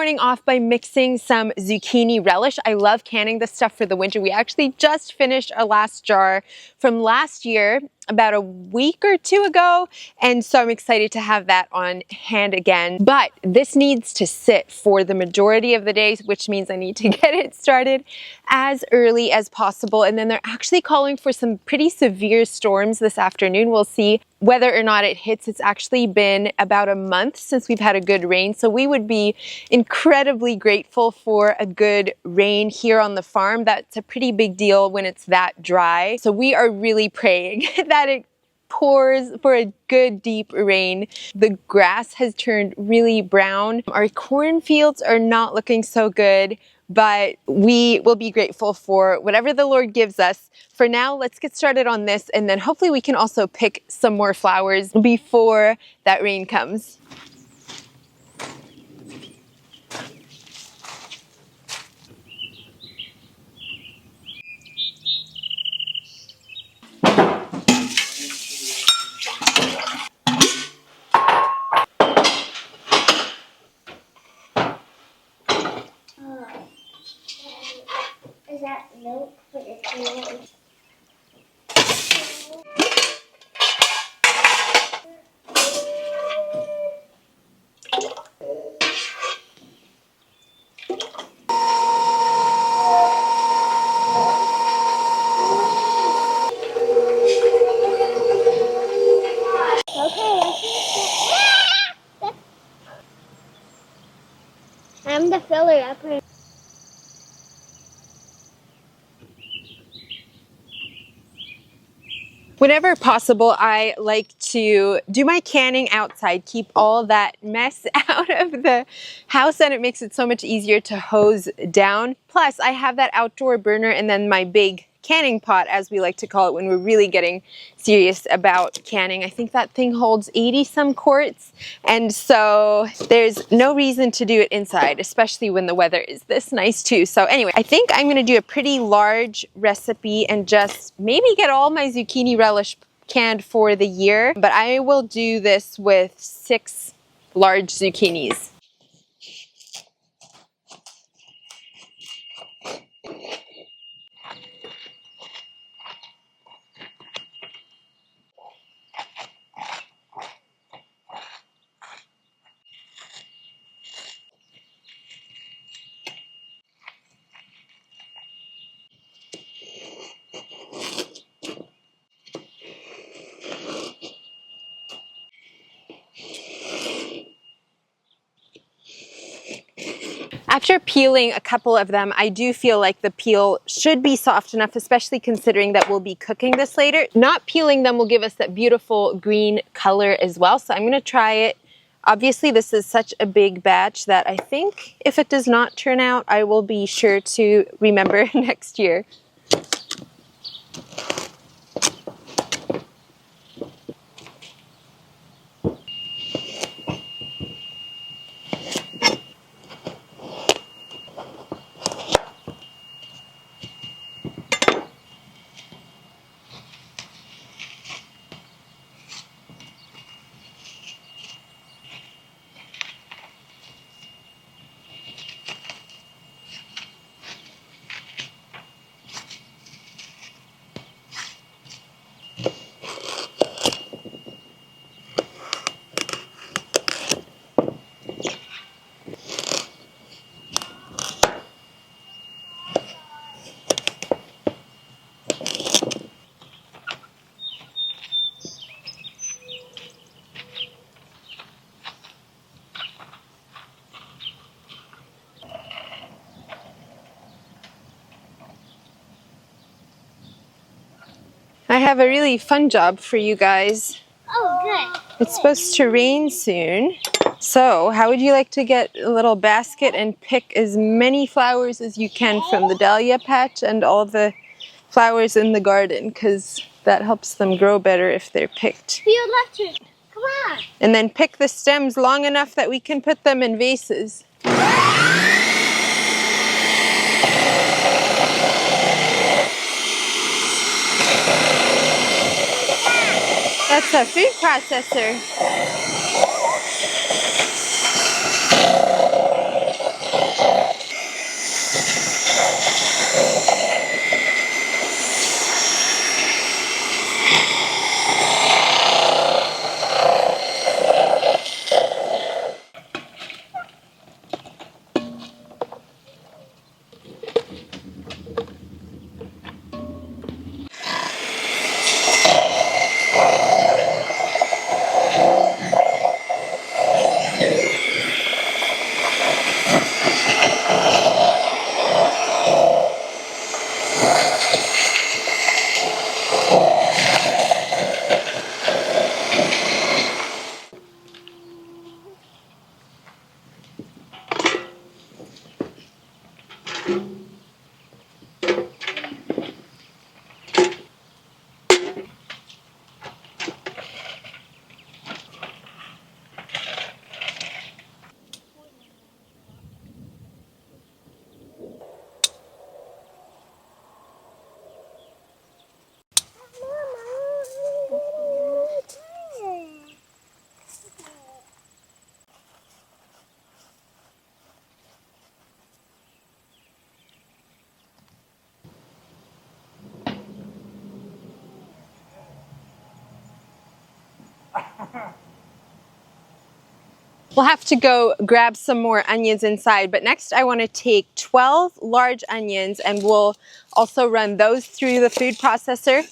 starting off by mixing some zucchini relish. I love canning this stuff for the winter. We actually just finished our last jar from last year, about a week or two ago, and so I'm excited to have that on hand again. But this needs to sit for the majority of the days, which means I need to get it started as early as possible. And then they're actually calling for some pretty severe storms this afternoon. We'll see whether or not it hits. It's actually been about a month since we've had a good rain, so we would be incredibly grateful for a good rain here on the farm. That's a pretty big deal when it's that dry. So we are really praying that it pours for a good deep rain. The grass has turned really brown. Our cornfields are not looking so good, but we will be grateful for whatever the Lord gives us. For now, let's get started on this, and then hopefully we can also pick some more flowers before that rain comes. Is that milk for the tomato? I'm the filler upper. Whenever possible, I like to do my canning outside, keep all that mess out of the house, and it makes it so much easier to hose down. Plus, I have that outdoor burner and then my big canning pot, as we like to call it, when we're really getting serious about canning. I think that thing holds 80 some quarts, and so there's no reason to do it inside, especially when the weather is this nice too. So anyway, I think I'm going to do a pretty large recipe and just maybe get all my zucchini relish canned for the year, but I will do this with 6 large zucchinis. After peeling a couple of them, I do feel like the peel should be soft enough, especially considering that we'll be cooking this later. Not peeling them will give us that beautiful green color as well, so I'm going to try it. Obviously, this is such a big batch that I think if it does not turn out, I will be sure to remember next year. I have a really fun job for you guys. Oh, good. It's supposed to rain soon. So, how would you like to get a little basket and pick as many flowers as you can from the dahlia patch and all the flowers in the garden, because that helps them grow better if they're picked. Be electric. Come on. And then pick the stems long enough that we can put them in vases. That's a food processor. We'll have to go grab some more onions inside, but next I want to take 12 large onions and we'll also run those through the food processor.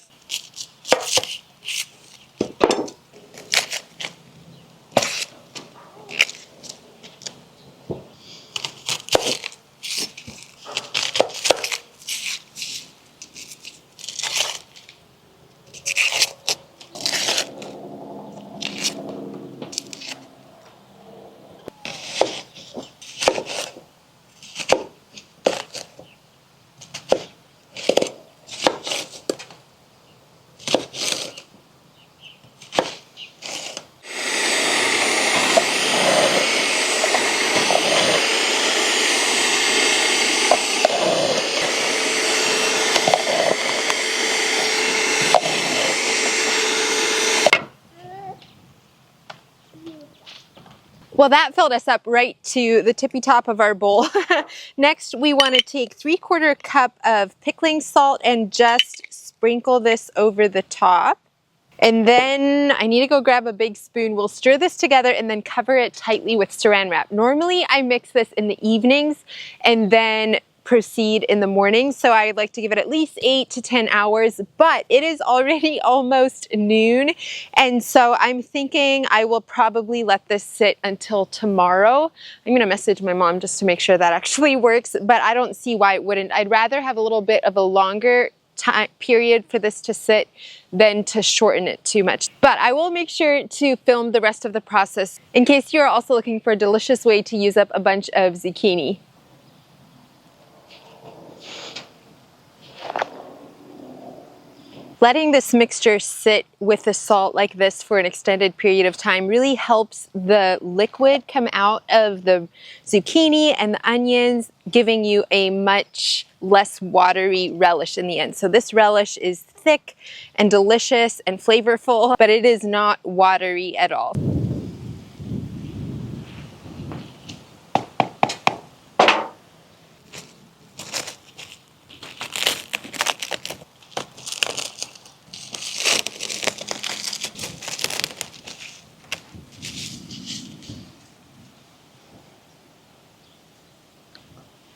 Well, that filled us up right to the tippy top of our bowl. Next, we want to take 3/4 cup of pickling salt and just sprinkle this over the top. And then I need to go grab a big spoon. We'll stir this together and then cover it tightly with saran wrap. Normally, I mix this in the evenings and then proceed in the morning. So I'd like to give it at least 8 to 10 hours, but it is already almost noon. And so I'm thinking I will probably let this sit until tomorrow. I'm gonna message my mom just to make sure that actually works, but I don't see why it wouldn't. I'd rather have a little bit of a longer time period for this to sit than to shorten it too much. But I will make sure to film the rest of the process in case you're also looking for a delicious way to use up a bunch of zucchini. Letting this mixture sit with the salt like this for an extended period of time really helps the liquid come out of the zucchini and the onions, giving you a much less watery relish in the end. So this relish is thick and delicious and flavorful, but it is not watery at all.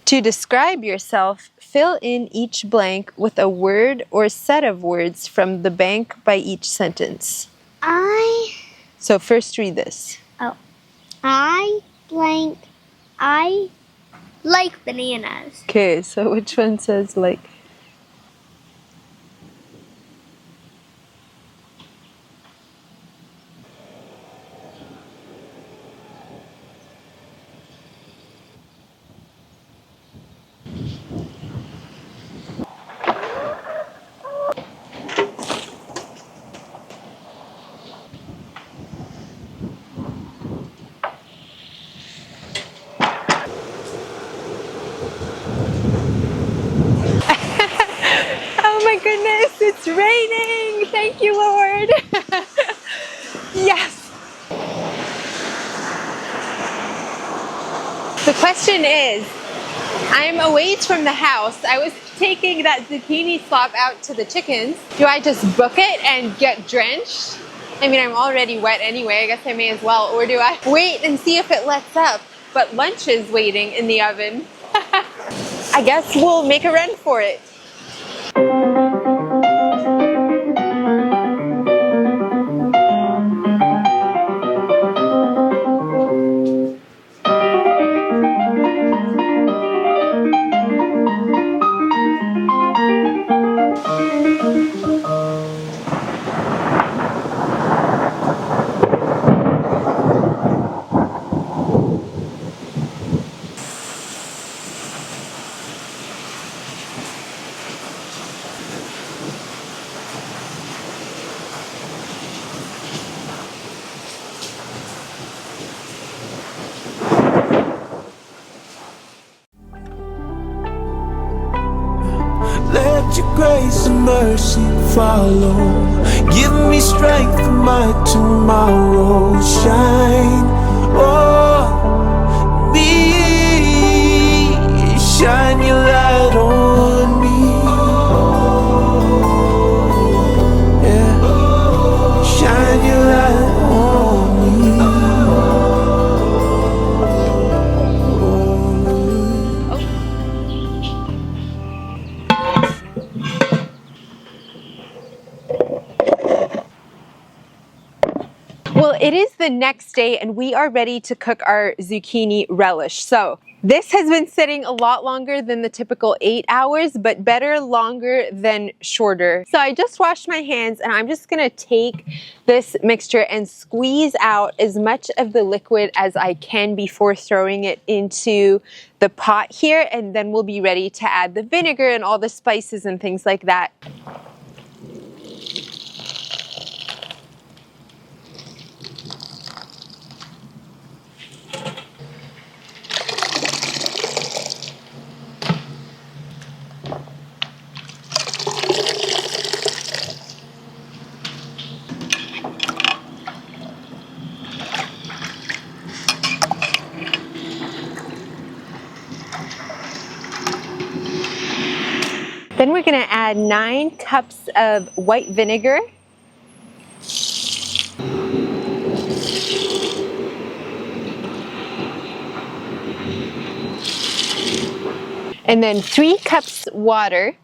To describe yourself, fill in each blank with a word or set of words from the bank by each sentence. So first read this. I like bananas. Okay, so which one says like? Oh my goodness, it's raining! Thank you, Lord! Yes! The question is, I'm away from the house. I was taking that zucchini slop out to the chickens. Do I just book it and get drenched? I mean, I'm already wet anyway. I guess I may as well. Or do I wait and see if it lets up? But lunch is waiting in the oven. I guess we'll make a run for it. Let your grace and mercy follow. Give me strength for my tomorrow. Shine on me. Shine your light on me. Yeah. Shine your light on me. Well, it is the next day and we are ready to cook our zucchini relish. So this has been sitting a lot longer than the typical 8 hours, but better longer than shorter. So I just washed my hands and I'm just gonna take this mixture and squeeze out as much of the liquid as I can before throwing it into the pot here, and then we'll be ready to add the vinegar and all the spices and things like that. Then we're going to add 9 cups of white vinegar. And then 3 cups water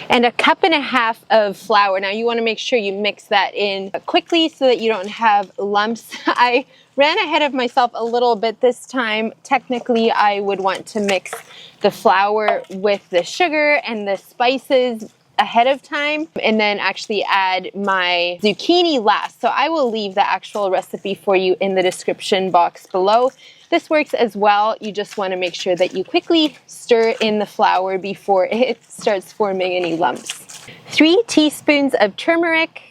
and 1.5 cups of flour. Now you want to make sure you mix that in quickly so that you don't have lumps. I ran ahead of myself a little bit this time. Technically, I would want to mix the flour with the sugar and the spices ahead of time and then actually add my zucchini last. So I will leave the actual recipe for you in the description box below. This works as well. You just want to make sure that you quickly stir in the flour before it starts forming any lumps. 3 teaspoons of turmeric,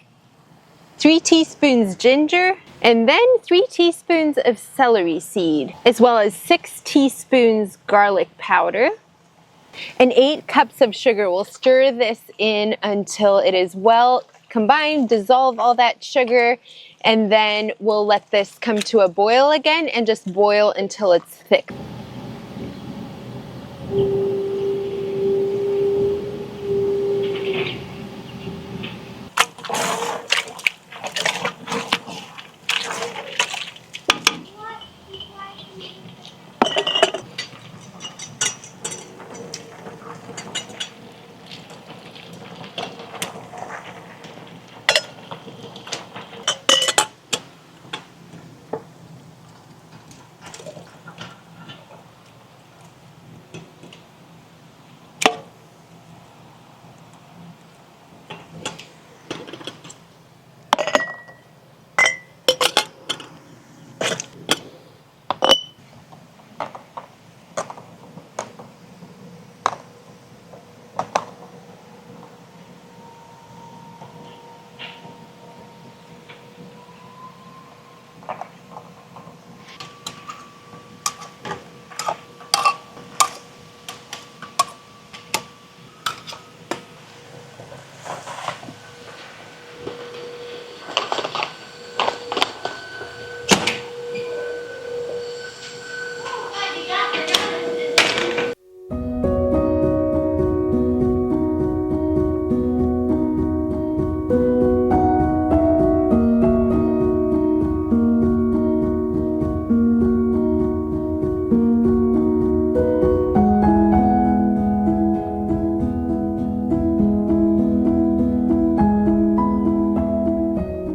3 teaspoons ginger, and then 3 teaspoons of celery seed, as well as 6 teaspoons garlic powder, and 8 cups of sugar. We'll stir this in until it is well combined, dissolve all that sugar, and then we'll let this come to a boil again and just boil until it's thick.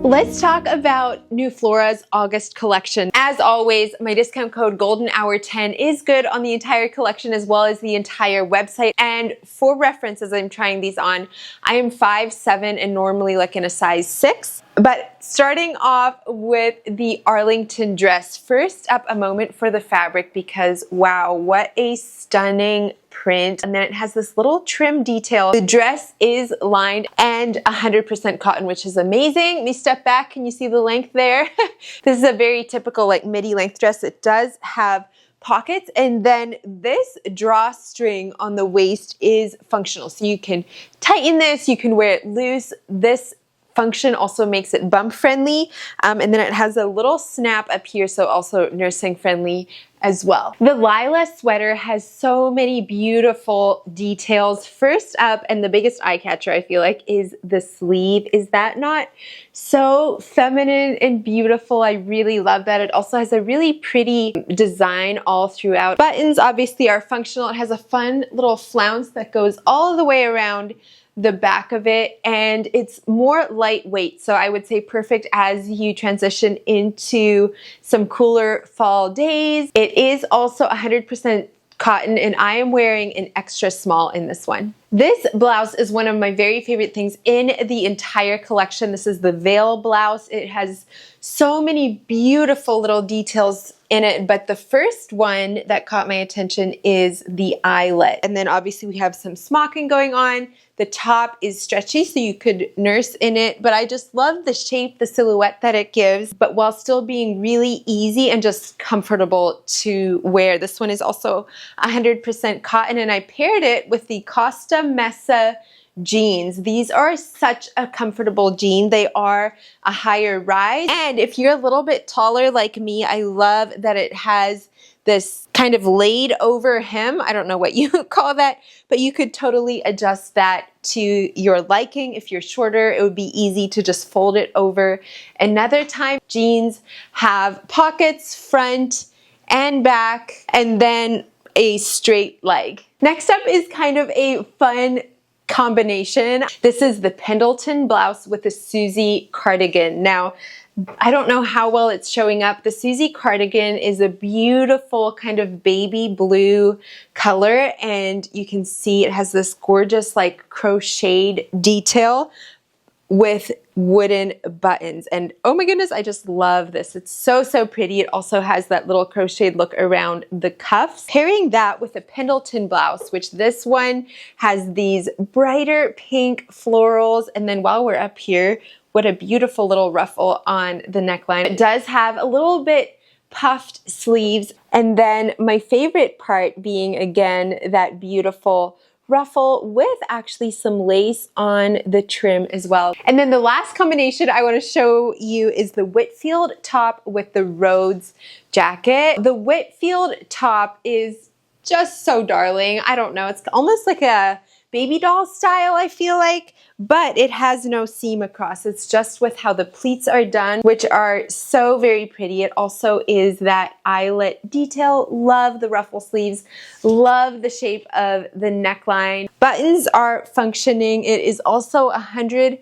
Let's talk about New Flora's August collection. As always, my discount code GOLDENHOUR10 is good on the entire collection as well as the entire website. And for reference, as I'm trying these on, I am 5'7" and normally like in a size 6. But starting off with the Arlington dress, first up a moment for the fabric because wow, what a stunning print. And then it has this little trim detail. The dress is lined and 100% cotton, which is amazing. Let me step back. Can you see the length there? This is a very typical like midi length dress. It does have pockets, and then this drawstring on the waist is functional. So you can tighten this, you can wear it loose. This function also makes it bump friendly, and then it has a little snap up here, so also nursing friendly as well. The Lila sweater has so many beautiful details. First up, and the biggest eye catcher I feel like, is the sleeve. Is that not so feminine and beautiful? I really love that. It also has a really pretty design all throughout. Buttons obviously are functional. It has a fun little flounce that goes all the way around the back of it, and it's more lightweight, so I would say perfect as you transition into some cooler fall days. It is also 100% cotton, and I am wearing an extra small in this one. This blouse is one of my very favorite things in the entire collection. This is the veil blouse. It has so many beautiful little details in it, but the first one that caught my attention is the eyelet. And then obviously we have some smocking going on. The top is stretchy, so you could nurse in it, but I just love the shape, the silhouette that it gives, but while still being really easy and just comfortable to wear. This one is also 100% cotton, and I paired it with the Costa Mesa jeans. These are such a comfortable jean. They are a higher rise, and if you're a little bit taller like me, I love that it has this kind of laid over hem. I don't know what you call that, but you could totally adjust that to your liking. If you're shorter, it would be easy to just fold it over another time. Jeans have pockets front and back, and then a straight leg. Next up is kind of a fun combination. This is the Pendleton blouse with the Susie cardigan. Now, I don't know how well it's showing up. The Susie cardigan is a beautiful kind of baby blue color, and you can see it has this gorgeous like crocheted detail with wooden buttons. And oh my goodness, I just love this. It's so, so pretty. It also has that little crocheted look around the cuffs. Pairing that with a Pendleton blouse, which this one has these brighter pink florals. And then while we're up here, what a beautiful little ruffle on the neckline. It does have a little bit puffed sleeves. And then my favorite part being, again, that beautiful ruffle with actually some lace on the trim as well. And then the last combination I want to show you is the Whitfield top with the Rhodes jacket. The Whitfield top is just so darling. I don't know, it's almost like a baby doll style, I feel like, but it has no seam across. It's just with how the pleats are done, which are so very pretty. It also is that eyelet detail. Love the ruffle sleeves. Love the shape of the neckline. Buttons are functioning. It is also 100%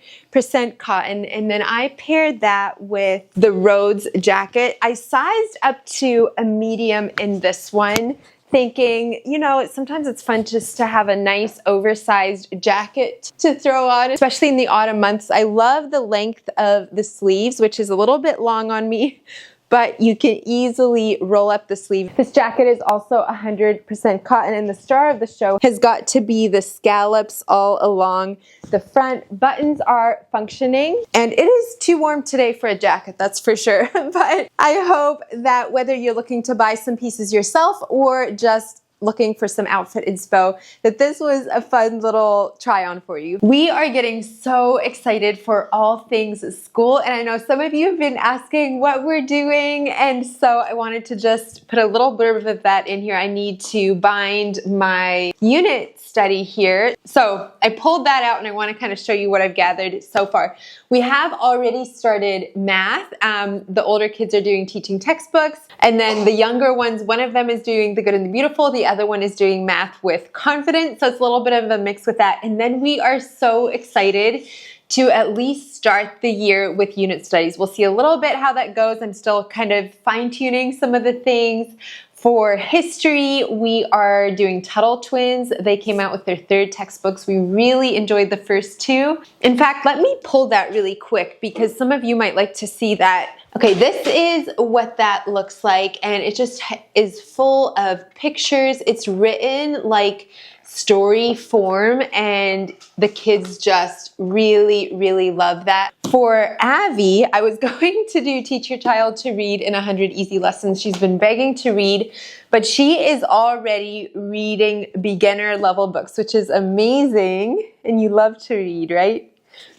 cotton. And then I paired that with the Rhodes jacket. I sized up to a medium in this one, thinking, you know, sometimes it's fun just to have a nice oversized jacket to throw on, especially in the autumn months. I love the length of the sleeves, which is a little bit long on me, but you can easily roll up the sleeve. This jacket is also 100% cotton, and the star of the show has got to be the scallops all along the front. Buttons are functioning, and it is too warm today for a jacket, that's for sure. But I hope that whether you're looking to buy some pieces yourself or just looking for some outfit inspo, that this was a fun little try on for you. We are getting so excited for all things school, and I know some of you have been asking what we're doing, and so I wanted to just put a little blurb of that in here. I need to bind my unit study here. So I pulled that out, and I want to kind of show you what I've gathered so far. We have already started math. The older kids are doing teaching textbooks, and then the younger ones, one of them is doing The Good and the Beautiful, the other one is doing Math with Confidence. So it's a little bit of a mix with that. And then we are so excited to at least start the year with unit studies. We'll see a little bit how that goes. I'm still kind of fine-tuning some of the things. For history, we are doing Tuttle Twins. They came out with their third textbooks. We really enjoyed the first two. In fact, let me pull that really quick because some of you might like to see that Okay, this is what that looks like, and it just is full of pictures. It's written like story form, and the kids just really, really love that. For Avi, I was going to do Teach Your Child to Read in 100 Easy Lessons. She's been begging to read, but she is already reading beginner level books, which is amazing, and you love to read, right?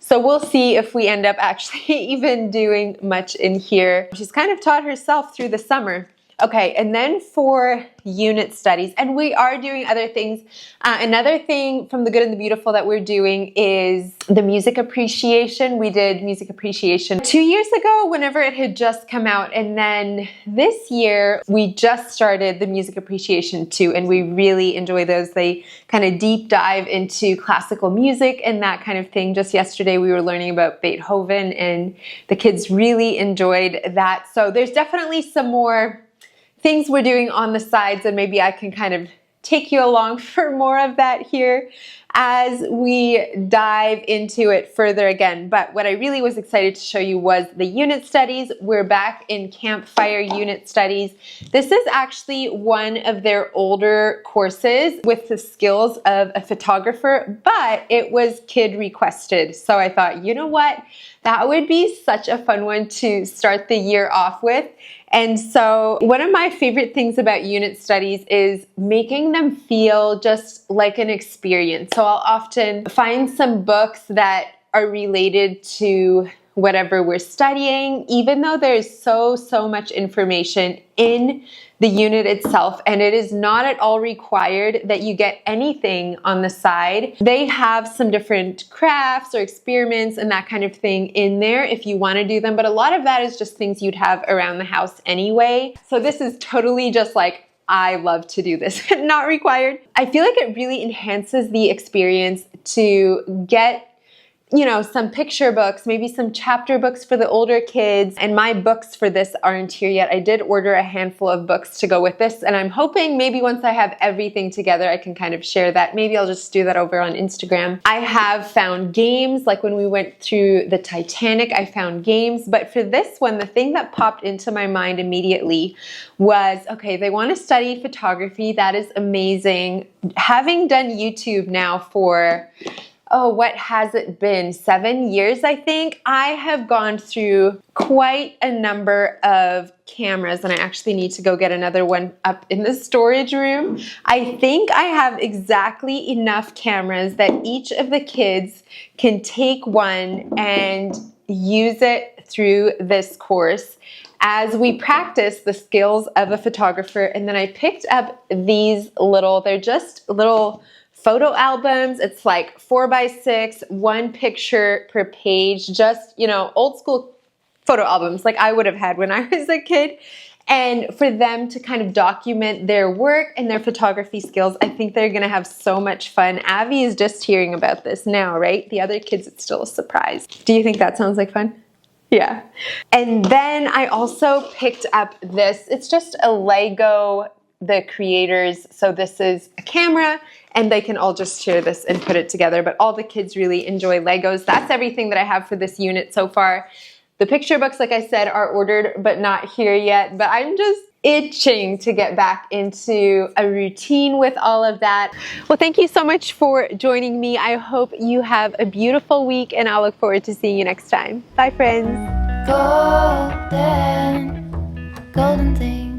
So we'll see if we end up actually even doing much in here. She's kind of taught herself through the summer. Okay, and then for unit studies, and we are doing other things. Another thing from the Good and the Beautiful that we're doing is the music appreciation. We did music appreciation 2 years ago whenever it had just come out, and then this year we just started the music appreciation 2, and we really enjoy those. They kind of deep dive into classical music and that kind of thing. Just yesterday we were learning about Beethoven, and the kids really enjoyed that. So there's definitely some more things we're doing on the sides, and maybe I can kind of take you along for more of that here as we dive into it further again. But what I really was excited to show you was the unit studies. We're back in Campfire Unit Studies. This is actually one of their older courses with the skills of a photographer, but it was kid requested. So I thought, you know what? That would be such a fun one to start the year off with. And so one of my favorite things about unit studies is making them feel just like an experience. So I'll often find some books that are related to whatever we're studying, even though there's so much information in the unit itself, and it is not at all required that you get anything on the side. They have some different crafts or experiments and that kind of thing in there if you want to do them, but a lot of that is just things you'd have around the house anyway. So this is totally just like, I love to do this, not required. I feel like it really enhances the experience to get, you know, some picture books, maybe some chapter books for the older kids. And my books for this aren't here yet. I did order a handful of books to go with this, and I'm hoping maybe once I have everything together, I can kind of share that. Maybe I'll just do that over on Instagram. I have found games, like when we went through the Titanic, I found games. But for this one, the thing that popped into my mind immediately was, okay, they want to study photography. That is amazing. Having done YouTube now for, oh, what has it been? 7 years, I think. I have gone through quite a number of cameras, and I actually need to go get another one up in the storage room. I think I have exactly enough cameras that each of the kids can take one and use it through this course as we practice the skills of a photographer. And then I picked up these they're just little photo albums. It's like 4x6, one picture per page, just, you know, old school photo albums like I would have had when I was a kid. And for them to kind of document their work and their photography skills, I think they're gonna have so much fun. Avi is just hearing about this now, right? The other kids, it's still a surprise. Do you think that sounds like fun? Yeah. And then I also picked up this. It's just a Lego, the creators. So this is a camera, and they can all just share this and put it together. But all the kids really enjoy Legos. That's everything that I have for this unit so far. The picture books, like I said, are ordered but not here yet. But I'm just itching to get back into a routine with all of that. Well, thank you so much for joining me. I hope you have a beautiful week, and I'll look forward to seeing you next time. Bye, friends. Golden, golden thing.